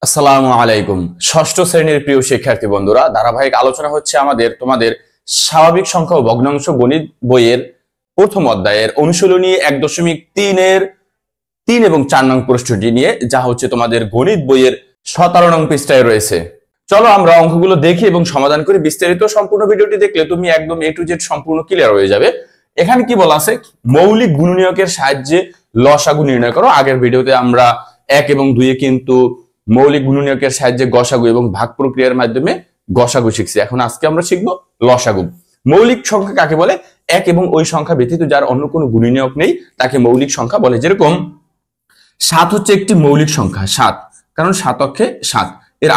আসসালামু আলাইকুম। ষষ্ঠ শ্রেণীর প্রিয় শিক্ষার্থী বন্ধুরা, ধারাবাহিক আলোচনা হচ্ছে আমাদের তোমাদের স্বাভাবিক সংখ্যা ও ভগ্নাংশ গণিত বইয়ের প্রথম অধ্যায়ের অনুশীলনী 1.3 এর 3 এবং 4 নং প্রশ্নটি নিয়ে, যা হচ্ছে তোমাদের গণিত বইয়ের 17 নং পৃষ্ঠায় রয়েছে। চলো আমরা অঙ্কগুলো দেখি এবং সমাধান করি। বিস্তারিত সম্পূর্ণ ভিডিওটি দেখলে তুমি একদম A to Z সম্পূর্ণ ক্লিয়ার হয়ে যাবে। এখানে কি বলা আছে, মৌলিক গুণনীয়কের সাহায্যে লসাগু নির্ণয় করো। আগের ভিডিওতে আমরা 1 এবং 2 এ কিন্তু মৌলিক গুণনীয়কের সাহায্যে গসাগু এবং ভাগ প্রক্রিয়ার মাধ্যমে গসাগু শিখছি। এখন আজকে আমরা শিখবো লসাগু। মৌলিক সংখ্যা কাকে বলে? এক এবং ওই সংখ্যা ব্যতীত যার অন্য কোনো গুণনীয়ক নেই তাকে মৌলিক সংখ্যা বলে। যেরকম 7 হচ্ছে একটি মৌলিক সংখ্যা, 7, কারণ 7 অক্ষে 7, এর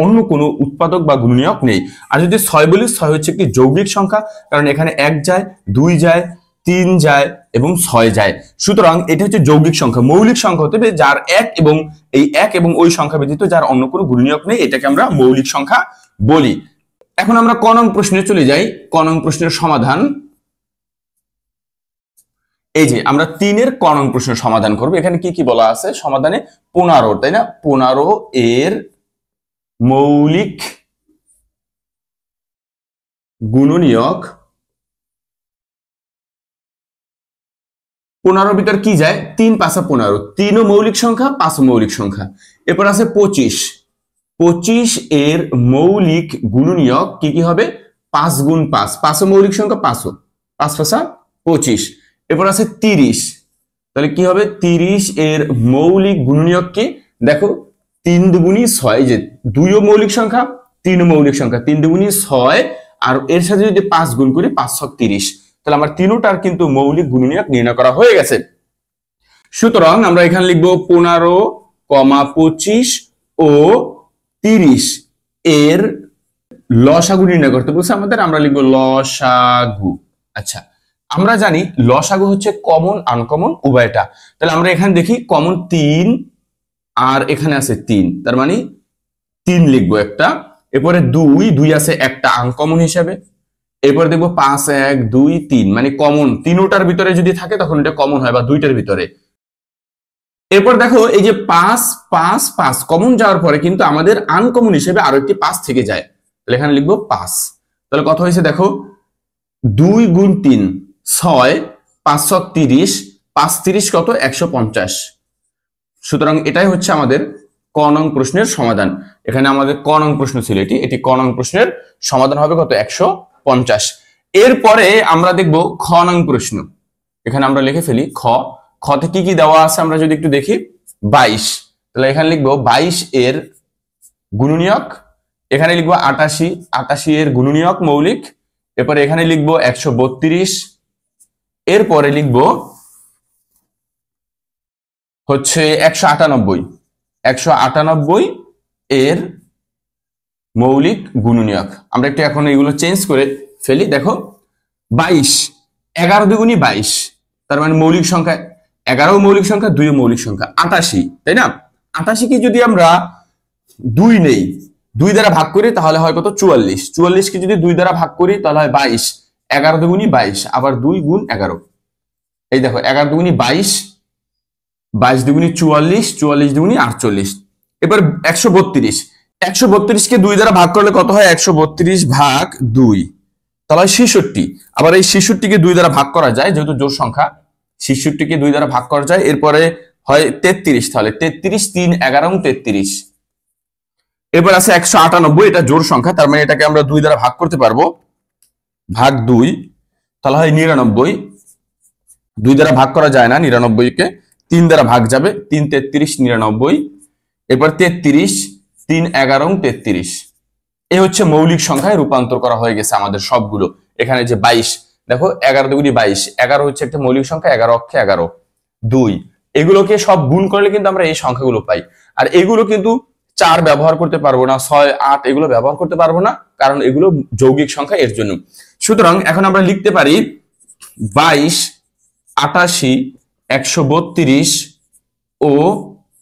অন্য কোনো উৎপাদক বা গুণনীয়ক নেই। আর যদি 6 বলি, 6 হচ্ছে একটি যৌগিক সংখ্যা, কারণ এখানে 1 যায়, 2 যায়, 3 যায় এবং 6 যায়। সুতরাং এটা হচ্ছে যৌগিক সংখ্যা। মৌলিক সংখ্যা হতে হবে যার এক এবং ওই সংখ্যা ব্যতীত যার অন্য কোনো গুণনীয়ক নেই, এটাকে আমরা মৌলিক সংখ্যা বলি। এখন আমরা ক নং প্রশ্নে চলে যাই। ক নং প্রশ্নের সমাধান এই যে আমরা 3 এর ক নং প্রশ্নের সমাধান করব। এখানে কি কি বলা আছে সমাধানে? 15, তাই না? 15 এর মৌলিক গুণনীয়ক 15 ভিতর কি যায়? 3 5 15, 3 ও মৌলিক সংখ্যা, 5 ও মৌলিক সংখ্যা। এরপর আছে 25, 25 এর মৌলিক গুণনীয়ক কি কি হবে? 5 গুণ 5, 5 ও মৌলিক সংখ্যা, 5 ও 5 5 25। এরপর আছে 30, তাহলে কি হবে? 30 এর মৌলিক গুণনীয়ক কি? দেখো 3 দুগুণী 6, যে 2 ও মৌলিক সংখ্যা, 3 ও মৌলিক সংখ্যা, 3 দুগুণী 6, আর এর সাথে যদি 5 গুণ করি 5 6 30, তাহলে আমার তিনটার কিন্তু মৌলিক গুণনীয়ক নির্ণয় করা হয়ে গেছে। সুতরাং আমরা এখানে লিখবো 15, 25 ও 30 এর লসাগু নির্ণয় করতে বলছে আমাদের। আমরা লিখবো লসাগু। আচ্ছা, আমরা জানি লসাগু হচ্ছে কমন আনকমন উভয়টা। তাহলে আমরা এখানে দেখি কমন 3 আর এখানে আছে 3, তার মানে 3 লিখবো একটা। এরপরে 2 আছে একটা আনকমন হিসাবে। এরপর দেখবো 5 1 2 3, মানে কমন তিনটার ভিতরে যদি থাকে তখন এটা কমন হয়, বা দুইটার ভিতরে। এরপর দেখো এই যে 5 5 5 কমন যাওয়ার পরে কিন্তু আমাদের আনকমন হিসেবে আরো একটি 5 থেকে যায়, তাহলে এখানে লিখবো 5। তাহলে কত হয়েছে দেখো, 2 গুণ 3 6, 5 6 30, 5 30 কত? 150। সুতরাং এটাই হচ্ছে আমাদের ক নং প্রশ্নের সমাধান। এখানে আমাদের ক নং প্রশ্ন ছিল এটি ক নং প্রশ্নের সমাধান হবে কত? 150। এরপরে আমরা দেখব খ নং প্রশ্ন। এখানে আমরা লিখে ফেলি খতে কি কি দেওয়া আছে আমরা যদি একটু দেখি। 22, তাহলে এখানে লিখবো 22 এর গুণনীয়ক। এখানে লিখবো 88, 88 এর গুণনীয়ক মৌলিক। এরপরে এখানে লিখবো 132। এরপরে লিখবো হচ্ছে 198, 198 এর মৌলিক গুণনীয়ক। আমরা একটু এখন এগুলো চেঞ্জ করে ফেলি। দেখো 22, 11 দুগুণী 22, তার মানে মৌলিক সংখ্যা 11 মৌলিক সংখ্যা, 2 মৌলিক সংখ্যা। 88, তাই না? 88 কে যদি আমরা 2 নেই, 2 দ্বারা ভাগ করি তাহলে হয় কত? 44। 44 কে যদি 2 দ্বারা ভাগ করি তাহলে হয় 22। 11 দুগুণী 22, আবার 2 গুণ 11। এই দেখো 11 দুগুণী 22, 22 দুগুণী 44, 44 দুগুণী 48। এবার 132, 132 কে 2 দ্বারা ভাগ করলে কত হয়? 132 ভাগ 2, তাহলে হয় 66। আবার এই 66 কে 2 দ্বারা ভাগ করা যায়, যেহেতু জোড় সংখ্যা, 66 কে 2 দ্বারা ভাগ করা যায়। এরপরে হয় 33, তাহলে 33 3 11 এবং 33। এরপর আছে 198, এটা জোড় সংখ্যা, তার মানে এটাকে আমরা 2 দ্বারা ভাগ করতে পারবো, ভাগ 2, তাহলে হয় 99। 2 দ্বারা ভাগ করা যায় না 99 কে, 3 দ্বারা ভাগ যাবে, 3 33 99। এরপর 33 3 11 এবং 33। এই হচ্ছে মৌলিক সংখ্যায় রূপান্তর করা হয়ে গেছে আমাদের সবগুলো। এখানে যে 22, দেখো 11 দুগুণী 22, 11 হচ্ছে একটা মৌলিক সংখ্যা, 11 অক্ষে 11 2, এগুলোকে সব গুণ করলে কিন্তু আমরা এই সংখ্যাগুলো পাই। আর এগুলো কিন্তু 4 ব্যবহার করতে পারবো না, 6 8 এগুলো ব্যবহার করতে পারবো না, কারণ এগুলো যৌগিক সংখ্যা, এর জন্য। সুতরাং এখন আমরা লিখতে পারি 22 88 132 ও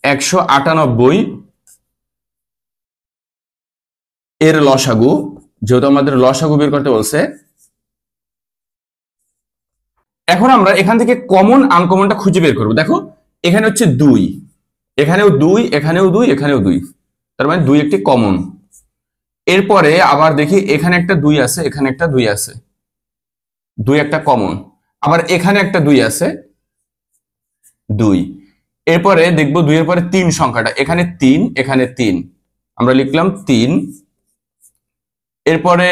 198 এর লসাগু। যেহেতু আমাদের লসাগু বের করতে বলছে, এখন আমরা এখান থেকে কমন আনকমনটা খুঁজে বের করবো। দেখো এখানে হচ্ছে 2, এখানেও 2, এখানেও 2, এখানেও 2, তার মানে 2 একটি কমন। এরপরে আবার দেখি এখানে একটা 2 আছে, এখানে একটা 2 আছে, 2 একটা কমন। আবার এখানে একটা 2 আছে, 2। এরপরে দেখবো 2 এর পরে 3 সংখ্যাটা, এখানে 3, এখানে 3, আমরা লিখলাম 3। এরপরে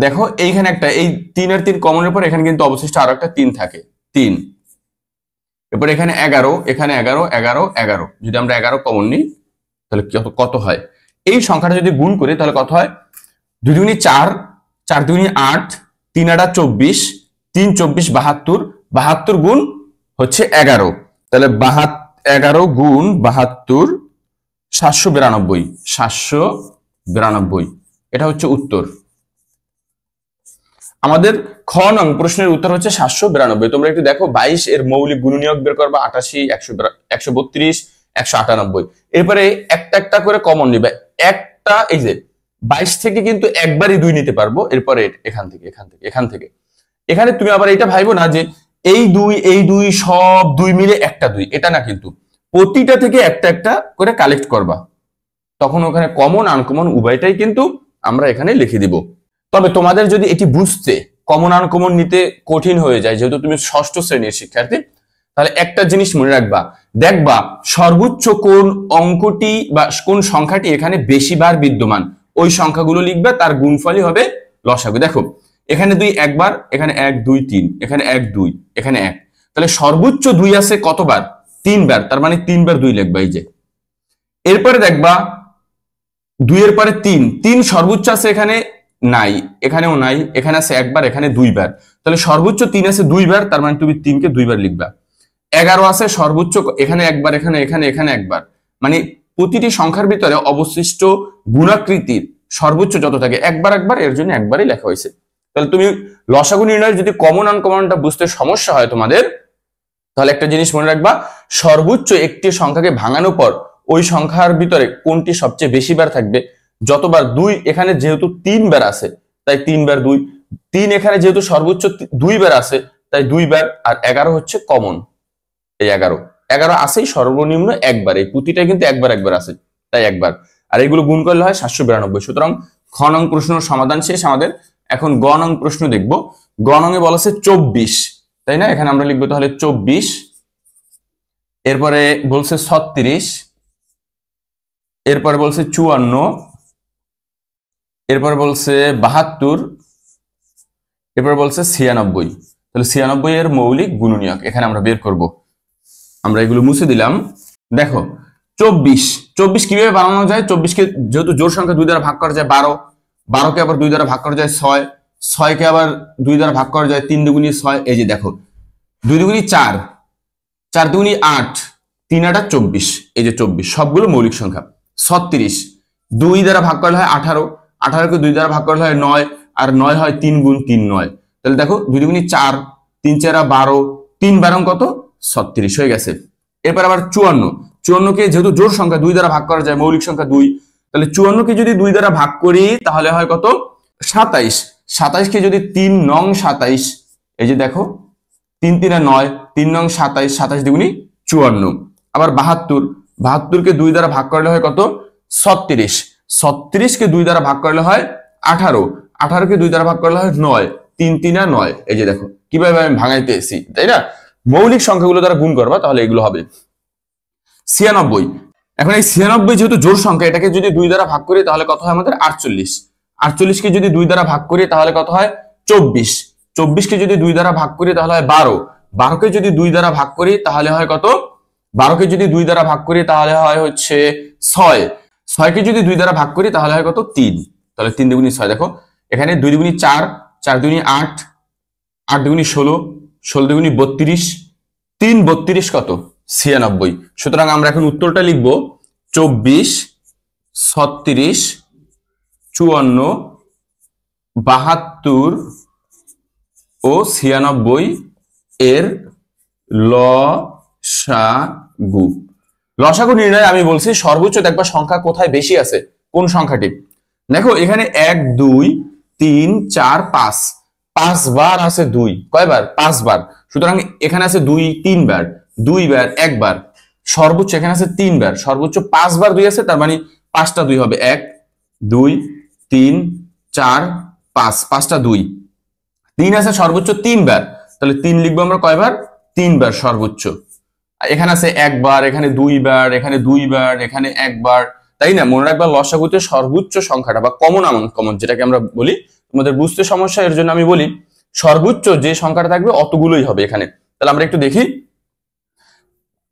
দেখো এইখানে একটা, এই 3 আর 3 কমনের পর এখানে কিন্তু অবশিষ্ট আরো একটা 3 থাকে, 3। এরপর এখানে 11, এখানে 11, 11, 11, যদি আমরা 11 কমন নিই তাহলে কত হয়? এই সংখ্যাটা যদি গুণ করি তাহলে কত হয়? 2 দুগুণে 4, 4 দুগুণে 8, 3 আটা 24, 3 24 72, 72 গুণ হচ্ছে 11, তাহলে 11 গুণ 72 792, 792, এটা হচ্ছে উত্তর। আমাদের খ নং প্রশ্নের উত্তর হচ্ছে 792। তোমরা একটু দেখো 22 এর মৌলিক গুণনীয়ক বের করবা, 88, 132, 198। এরপরে একটা একটা করে কমন নিবে। একটা এই যে 22 থেকে কিন্তু একবারই 2 নিতে পারবো, এরপরে এখান থেকে এখান থেকে এখান থেকে এখানে তুমি আবার এটা ভাইবো না যে এই 2 এই 2 সব 2 মিলে একটা 2, এটা না, কিন্তু প্রতিটা থেকে একটা একটা করে কালেক্ট করবা, তখন ওখানে কমন আনকমন উভয়টাই কিন্তু আমরা এখানে লিখে দিব। তবে তোমাদের যদি এটি বুঝতে কমন আনকমন নিতে কঠিন হয়ে যায়, যেহেতু তুমি ষষ্ঠ শ্রেণীর শিক্ষার্থী, তাহলে একটা জিনিস মনে রাখবা, দেখবা সর্বোচ্চ কোন অঙ্কটি বা কোন সংখ্যাটি এখানে বেশি বার বিদ্যমান, ওই সংখ্যাগুলো লিখবে, তার গুণফলই হবে লসাগু। দেখো এখানে 2 একবার, এখানে 1 2 3, এখানে 1 2, এখানে 1, তাহলে সর্বোচ্চ 2 আছে কতবার? 3 বার, তার মানে 3 বার 2 লিখবা এই যে। এরপরে দেখবা 2 এর পরে 3, 3 সর্বোচ্চ আছে এখানে নাই, এখানেও নাই, এখানে আছে একবার, এখানে 2 বার, তাহলে সর্বোচ্চ 3 আছে 2 বার, তার মানে তুমি 3 কে 2 বার লিখবা। 11 আছে সর্বোচ্চ, এখানে একবার, এখানে এখানে এখানে একবার, মানে প্রতিটি সংখ্যার ভিতরে অবশিষ্ট গুণাকৃতির সর্বোচ্চ যত থাকে একবার একবার, এর জন্য একবারই লেখা হয়েছে। তাহলে তুমি লসাগু নির্ণয়ের যদি কমন আনকমনটা বুঝতে সমস্যা হয় তোমাদের, তাহলে একটা জিনিস মনে রাখবা, সর্বোচ্চ একটি সংখ্যাকে ভাঙানোর পর ওই সংখ্যার ভিতরে কোনটি সবচেয়ে বেশি বার থাকবে, যতবার 2 এখানে যেহেতু 3 বার আছে তাই 3 বার 2, 3 এখানে যেহেতু সর্বোচ্চ 2 বার আছে তাই 2 বার, আর 11 হচ্ছে কমন, এই 11 আসেই সর্বনিম্ন একবার, এই প্রতিটা কিন্তু একবার একবার আছে তাই একবার, আর এগুলো গুণ করলে হয় 792। সুতরাং খ নং প্রশ্নের সমাধান শেষ আমাদের। এখন গ নং প্রশ্ন দেখব। গ নং এ বলা আছে 24, তাই না? এখানে আমরা লিখবো তাহলে 24, এরপরে বলছে 36, এরপরে বলছে 54, এরপর বলছে 72, এরপর বলছে 96। তাহলে 96 এর মৌলিক গুণনীয়ক এখানে আমরা বের করব। আমরা এগুলো মুছে দিলাম। দেখো 24 কিভাবে বানানো যায়? 24 কে যেহেতু জোড় সংখ্যা 2 দ্বারা ভাগ করা যায় 12, 12 কে আবার 2 দ্বারা ভাগ করা যায় 6, 6 কে আবার 2 দ্বারা ভাগ করা যায় 3 দুগুণী 6, এই যে দেখো 2 দুগুণী 4, 4 দুগুণী 8, 3 আটা 24, এই যে 24 সবগুলো মৌলিক সংখ্যা। 36 2 দ্বারা ভাগ করলে হয় 18, 18 কে 2 দ্বারা ভাগ করলে হয় 9, আর 9 হয় 3 গুণ 3 9, তাহলে দেখো 2 দুগুণী 4, 3 4 12, 3 12 কত? 36 হয়ে গেছে। এরপর আবার 54 কে যেহেতু জোড় সংখ্যা 2 দ্বারা ভাগ করা যায়, মৌলিক সংখ্যা 2, তাহলে 54 কে যদি 2 দ্বারা ভাগ করি তাহলে হয় কত? 27, 27 কে যদি 3 নং 27, এই যে দেখো 3 3 9, 3 নং 27, 27 দুগুণী 54। আবার 72 কে 2 দ্বারা ভাগ করলে হয় কত? 36, 36 কে 2 দ্বারা ভাগ করলে হয় 18, 18 কে 2 দ্বারা ভাগ করলে হয় 9, 3 3 9, এই যে দেখো কিভাবে আমি ভাঙাইতেছি, তাই না? মৌলিক সংখ্যাগুলো দ্বারা গুণ করবা তাহলে এগুলো হবে। 96, এখন এই 96 যেহেতু জোড় সংখ্যা, এটাকে যদি 2 দ্বারা ভাগ করি তাহলে কত হয় আমাদের? 48, 48 কে যদি 2 দ্বারা ভাগ করি তাহলে কত হয়? 24, 24 কে যদি 2 দ্বারা ভাগ করি তাহলে হয় 12, 12 কে যদি 2 দ্বারা ভাগ করি তাহলে হয় কত? 12 কে যদি 2 দ্বারা ভাগ করি তাহলে হয় হচ্ছে 6, 6 কে যদি 2 দ্বারা ভাগ করি তাহলে হয় কত? 3, তাহলে 3 দুগুণী 6, দেখো এখানে 2 দুগুণী 4, 4 দুগুণী 8, 8 দুগুণী 16, 16 দুগুণী 32, 3 32 কত? 96। সুতরাং আমরা এখন উত্তরটা লিখব 24, 36, 54, 72 ও 96 এর লসাগু। লসাগু নির্ণয় আমি বলছি সর্বোচ্চ দেখবা সংখ্যা কোথায় বেশি আছে, কোন সংখ্যাটি। দেখো এখানে 1 2 3 4 5, 5 বার আছে 2, কয়বার? 5 বার। সুতরাং এখানে আছে 2 3 বার, 2 বার, 1 বার, সর্বোচ্চ এখানে আছে 3 বার, সর্বোচ্চ 5 বার 2 আছে, তার মানে 5টা 2 হবে 1 2 3 4 5 5টা 2 3 আছে সর্বোচ্চ 3 বার, তাহলে 3 লিখবো আমরা কয়বার? 3 বার সর্বোচ্চ। এখানে আছে 1 বার, এখানে 2 বার, এখানে 2 বার, এখানে 1 বার, তাই না? মনে রাখবা লসাগুতে সর্বোচ্চ সংখ্যাটা বা কমন আনকমন যেটাকে আমরা বলি, তোমাদের বুঝতে সমস্যা, এর জন্য আমি বলি সর্বোচ্চ যে সংখ্যাটা থাকবে অতগুলোই হবে এখানে। তাহলে আমরা একটু দেখি,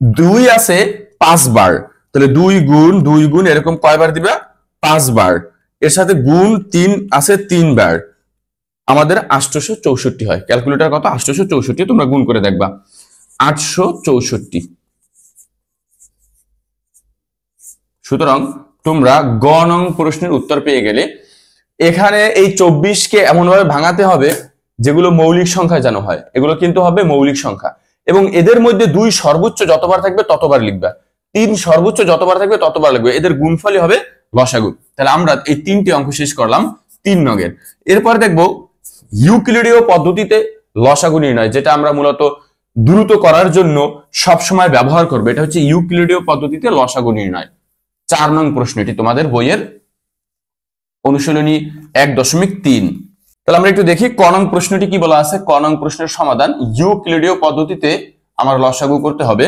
2 আছে 5 বার, তাহলে 2 গুণ এরকম কয়বার দিবা? 5 বার। এর সাথে গুণ 3 আছে 3 বার, আমাদের 864 হয়। ক্যালকুলেটর কত? 864, তোমরা গুণ করে দেখবা 864। সুতরাং তোমরা গ নং প্রশ্নের উত্তর পেয়ে গেলে। এখানে এই 24কে এমন ভাবে ভাঙাতে হবে যেগুলো মৌলিক সংখ্যা যেন হয়, এগুলো কিন্তু হবে মৌলিক সংখ্যা, এবং এদের মধ্যে 2 সর্বোচ্চ যতবার থাকবে ততবার লিখবা, 3 সর্বোচ্চ যতবার থাকবে ততবার লিখবে, এদের গুণফলই হবে লসাগু। তাহলে আমরা এই 3টি অঙ্ক শেষ করলাম 3 নংয়ের। এরপর দেখবো ইউক্লিডীয় পদ্ধতিতে লসাগু নির্ণয়, যেটা আমরা মূলত দ্রুত করার জন্য সবসময় ব্যবহার করবো। এটা হচ্ছে ইউক্লিডীয় পদ্ধতিতে লসাগু নির্ণয়। 4 নং প্রশ্নটি তোমাদের বইয়ের অনুশীলনী 1.3। তাহলে আমরা একটু দেখি ক নং প্রশ্নটি কি বলা আছে। ক নং প্রশ্নের সমাধান, ইউক্লিডীয় পদ্ধতিতে আমার লসাগু করতে হবে।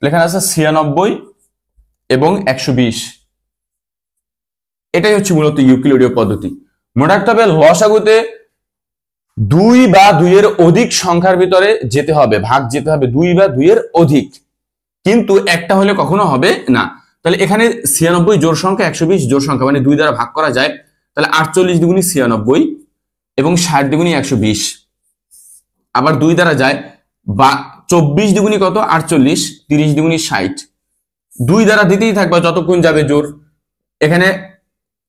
লেখা আছে 96 এবং 120। এটাই হচ্ছে মূলত ইউক্লিডীয় পদ্ধতি। মনে রাখতে হবে লসাগুতে 2 বা 2 এর অধিক সংখ্যার ভিতরে যেতে হবে, ভাগ যেতে হবে 2 বা 2 এর অধিক, কিন্তু একটা হলে কখনো হবে না। তাহলে এখানে 96 জোড় সংখ্যা, 120 জোড় সংখ্যা, মানে 2 দ্বারা ভাগ করা যায়। তাহলে 48 দুগুণী 96 এবং 60 দুগুণী 120, আবার 2 দ্বারা যায়, বা 24 দুগুণী কত? 48, 30 দুগুণী 60, 2 দ্বারা দিতেই থাকবা যতক্ষণ যাবে জোড়। এখানে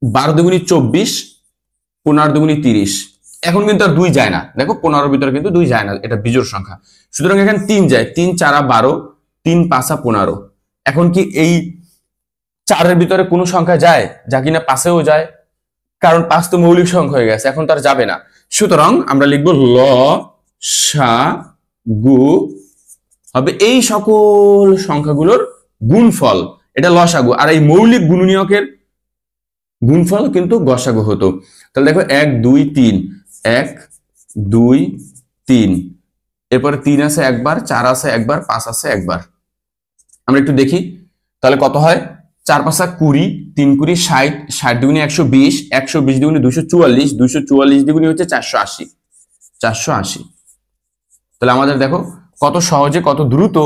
12 দুগুণী 24, 15 দুগুণী 30, এখন কিন্তু আর 2 যায় না, দেখো 15 ভিতরে কিন্তু 2 যায় না, এটা বিজোড় সংখ্যা। সুতরাং এখানে 3 যায়, 3 4 12, 3 5 15। এখন কি এই 4 ভিতরে কোনো সংখ্যা যায়? যা কিনা 5-এও যায়, কারণ 5 তো মৌলিক সংখ্যা হয়ে গেছে, এখন তার যাবে না। সুতরাং আমরা লিখবো লসাগু হবে এই সকল সংখ্যাগুলোর গুণফল, এটা লসাগু। আর এই মৌলিক গুণনীয়কের গুণফল কিন্তু গসাগু হতো। তাহলে দেখো 1 2 3, 1 2 3, এরপরে 3 আছে একবার, 4 আছে একবার, 5 আছে একবার। আমরা একটু দেখি তাহলে কত হয়। 4 5 20, 3 20 60, 60 দুগুণী 120, 120 দুগুণী 244, 244 দুগুণী হচ্ছে 480, 480। তাহলে আমাদের দেখো কত সহজে, কত দ্রুত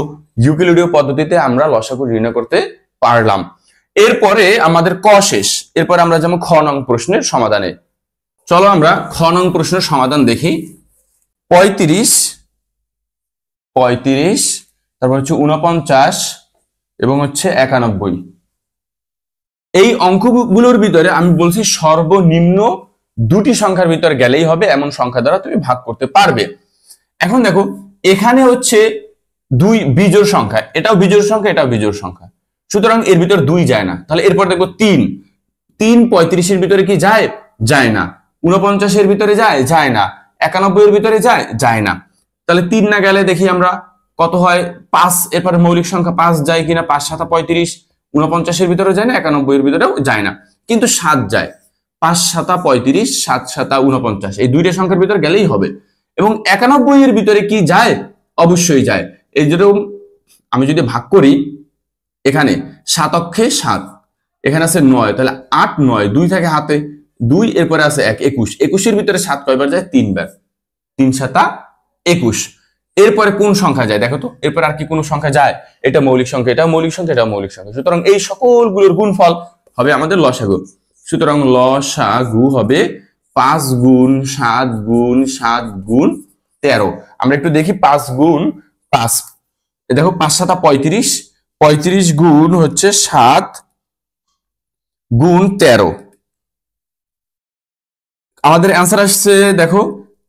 ইউক্লিডীয় পদ্ধতিতে আমরা লসাগু নির্ণয় করতে পারলাম। এরপরে আমাদের ক শেষ, এরপরে আমরা যেমন খ নং প্রশ্নের সমাধানে। চলো আমরা খ নং প্রশ্নের সমাধান দেখি। 35, তারপর হচ্ছে 49 এবং হচ্ছে 91। এই অঙ্কগুলোর ভিতরে আমি বলছি সর্বনিম্ন 2টি সংখ্যার ভিতরে গেলেই হবে, এমন সংখ্যা দ্বারা তুমি ভাগ করতে পারবে। এখন দেখো এখানে হচ্ছে 2 বিজোড় সংখ্যা, এটাও বিজোড় সংখ্যা, এটাও বিজোড় সংখ্যা, সুতরাং এর ভিতর 2 যায় না। তাহলে এরপর দেখবো 3 35 এর ভিতরে কি যায়? যায় না। 49 এর ভিতরে যায়? যায় না। 91 এর ভিতরে যায়? যায় না। তাহলে 3 না গেলে দেখি আমরা কত হয়। 5, এরপরে মৌলিক সংখ্যা 5 যায় কিনা? 5 7 35, 49 এর ভিতরে যায় না, 91 এর ভিতরেও যায় না, কিন্তু 7 যায়। 5 7 35, 7 7 49, এই 2টা সংখ্যার ভিতরে গেলেই হবে। এবং 91 এর ভিতরে কি যায়? অবশ্যই যায়। এই যেরকম আমি যদি ভাগ করি, এখানে 7 অক্ষে 7, এখানে আছে 9, তাহলে 8 9, 2 থাকে হাতে 2, এরপরে আছে 1 21, 21 এর ভিতরে 7 কয়বার যায়? 3 বার, 3 7 21। এরপরে কোন সংখ্যা যায় দেখো তো, এরপর আর কি কোন সংখ্যা যায়? এটা মৌলিক সংখ্যা, এটা মৌলিক সংখ্যা, এটা মৌলিক সংখ্যা, সুতরাং এই সকলগুলোর গুণফল হবে আমাদের লসাগু। সুতরাং লসাগু হবে 5 গুণ 7 গুণ 7 গুণ 13। আমরা একটু দেখি 5 গুণ 5, দেখো 5 7 35, 35 গুণ হচ্ছে 7 গুণ 13, আমাদের অ্যান্সার আসছে দেখো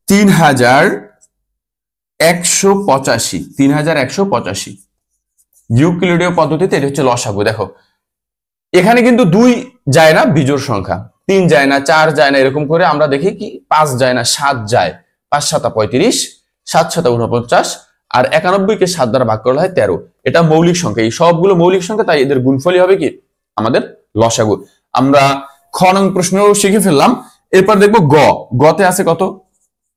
3185, 3185। ইউক্লিডীয় পদ্ধতিতে এটা হচ্ছে লসাগু। দেখো এখানে কিন্তু 2 যায় না, বিজোড় সংখ্যা, 3 যায় না, 4 যায় না, এরকম করে আমরা দেখি কি 5 যায় না, 7 যায়। 5 7 35, 7 7 49, আর 91 কে 7 দ্বারা ভাগ করা হয় 13। এটা মৌলিক সংখ্যা, এই সবগুলো মৌলিক সংখ্যা, তাই এদের গুণফলই হবে কি আমাদের লসাগু। আমরা খ নং প্রশ্ন শিখে ফেললাম। এরপর দেখবো গতে আছে কত,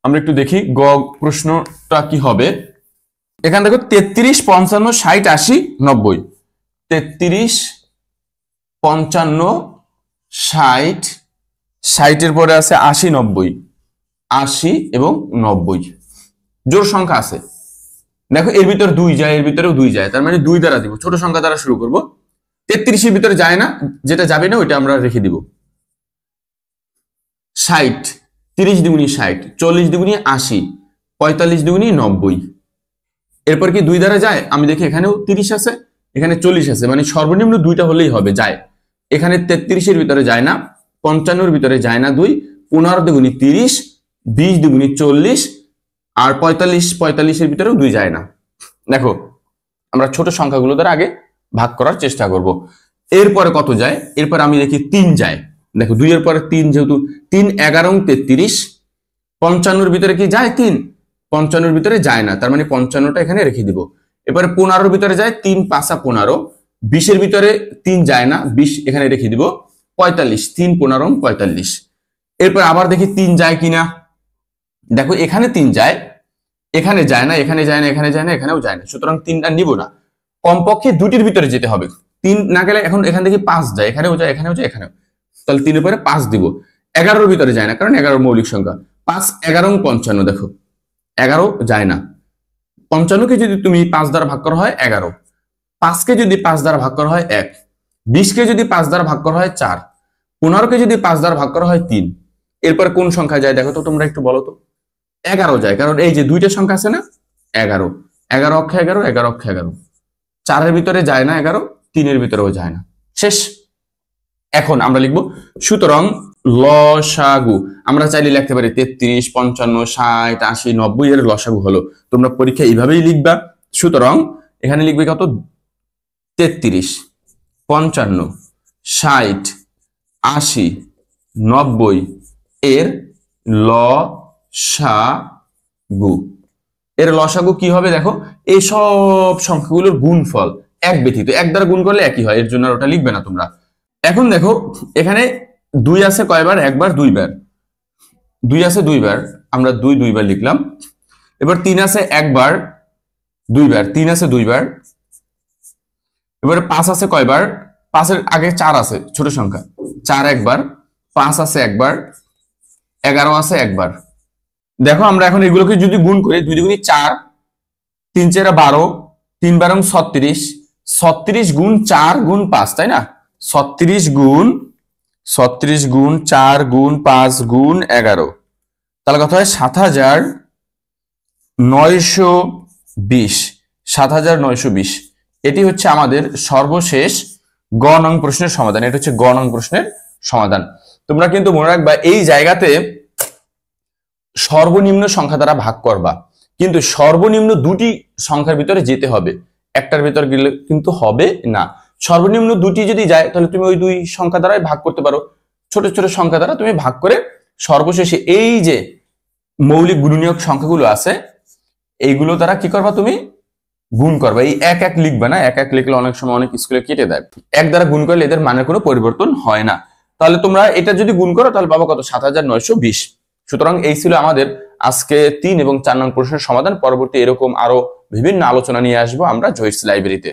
আমরা একটু দেখি গ প্রশ্নটা কি হবে। এখানে দেখো 33, 55, 60, 80, 90। 33, 55, 60, 60 পরে আছে 80, 90, 80 এবং 90 জোড় সংখ্যা আছে। দেখো এর ভিতরে 2 যায়, এর ভিতরেও 2 যায়, তার মানে 2 দ্বারা দিব, ছোট সংখ্যা দ্বারা শুরু করব। 33 এর ভিতরে যায় না, যেটা যাবে না ওইটা আমরা রেখে দিব। 60, 30 দুগুণী 60, 40 দুগুণী 80, 45 দুগুণী 90। এরপর কি 2 দ্বারা যায়? আমি দেখি এখানেও 30 আছে, এখানে 40 আছে, মানে সর্বনিম্ন 2টা হলেই হবে, যায়। এখানে 33 এর ভিতরে যায় না, 55 এর ভিতরে যায় না 2, 15 দুগুণী 30, 20 দুগুণী 40, আর 45 এর ভিতরেও 2 যায় না। দেখো আমরা ছোট সংখ্যাগুলো দ্বারা আগে ভাগ করার চেষ্টা করব। এরপরে কত যায়? এরপর আমি দেখি 3 যায়। দেখো 2 এর পরে 3, যেহেতু 3, 11, 33, 55 এর ভিতরে কি যায়? 3, 55 এর ভিতরে যায় না, তার মানে 55টা এখানে রেখে দিব। এরপরে 15 এর ভিতরে যায়, 3, 5, 15, 20 এর ভিতরে 3 যায় না, 20 এখানে রেখে দিব। 45, 3, 15, 45। এরপর আবার দেখি 3 যায় কিনা। দেখো এখানে 3 যায়, এখানে যায় না, এখানে যায় না, এখানে যায় না, এখানেও যায় না, সুতরাং 3টা নিব না। কমপক্ষে 2টির ভিতরে যেতে হবে। 3 না গেলে এখন এখান থেকে 5 যায়, এখানেও যায়, এখানেও যায়, এখানেও, তাহলে 3 এর পরে 5 দিব। 11 এর ভিতরে যায় না, কারণ 11 মৌলিক সংখ্যা। 5, 11, 55, দেখো 11 যায় না। 55 কে যদি তুমি 5 দ্বারা ভাগ করা হয় 11, 5 কে যদি 5 দ্বারা ভাগ করা হয় 1, 20 কে যদি 5 দ্বারা ভাগ করা হয় 4, 15 কে যদি 5 দ্বারা ভাগ করা হয় 3। এরপর কোন সংখ্যা যায় দেখো তো তোমরা একটু বলো তো। 11 যায়, কারণ এই যে 2টা সংখ্যা আছে না, 11, 11 অক্ষে 11, 11 অক্ষে 11, 4 এর ভিতরে যায় না 11, 3 এর ভিতরেও যায় না, শেষ। এখন আমরা লিখব সুতরাং লসাগু। আমরা চাইলে লিখতে পারি 33, 55, 60, 80, 90 এর লসাগু হলো। তোমরা পরীক্ষা এইভাবেই লিখবা। সুতরাং এখানে লিখবে কত? 33, 55, 60, 80, 90 এর লসাগু। এর লসাগু কি হবে দেখো, এই সব সংখ্যাগুলোর গুণফল এক ব্যতীত, এক দ্বারা গুণ করলে একই হয়, এর জন্য ওটা লিখবে না তোমরা। এখন দেখো এখানে 2 আছে কয়বার? একবার, 2বার। 2 আছে 2বার, আমরা 2 বার লিখলাম। এবার 3 আছে একবার, 2বার, 3 আছে 2বার। এবারে 5 আছে কয়বার? 5 এর আগে 4 আছে, ছোট সংখ্যা, 4 একবার, 5 আছে একবার, 11 আছে একবার। দেখো আমরা এখন এগুলোকে যদি গুণ করি, 2 দুগুণী 4, 3 4 12, 3 12 36, 36 গুণ 4 গুণ 5, তাই না? 36 গুণ 4 গুণ 5 গুণ 11, তাহলে কত হয়? 7920, 7920। এটি হচ্ছে আমাদের সর্বশেষ গ নং প্রশ্নের সমাধান। এটা হচ্ছে গ নং প্রশ্নের সমাধান। তোমরা কিন্তু মনে রাখবা এই জায়গাতে সর্বনিম্ন সংখ্যা দ্বারা ভাগ করবা, কিন্তু সর্বনিম্ন 2টি সংখ্যার ভিতরে যেতে হবে, একটার ভিতরে গেলে কিন্তু হবে না। সর্বনিম্ন 2টি যদি যায় তাহলে তুমি ওই 2 সংখ্যা দ্বারাই ভাগ করতে পারো, ছোট ছোট সংখ্যা দ্বারা তুমি ভাগ করে সর্বশেষে এই যে মৌলিক গুণনীয়ক সংখ্যাগুলো আছে এইগুলো দ্বারা কি করবা? তুমি গুণ করবা। এই এক এক লিখবা না, এক এক লিখলে অনেক সময় অনেক স্কুলে কেটে দেয়। এক দ্বারা গুণ করলে এদের মানের কোনো পরিবর্তন হয় না। তাহলে তোমরা এটা যদি গুণ করো তাহলে পাবো কত? 7920। সুতরাং এই ছিল আমাদের আজকে 3 এবং 4 নং প্রশ্নের সমাধান। পরবর্তী এরকম আরো বিভিন্ন আলোচনা নিয়ে আসবো আমরা জহিরস লাইব্রেরিতে।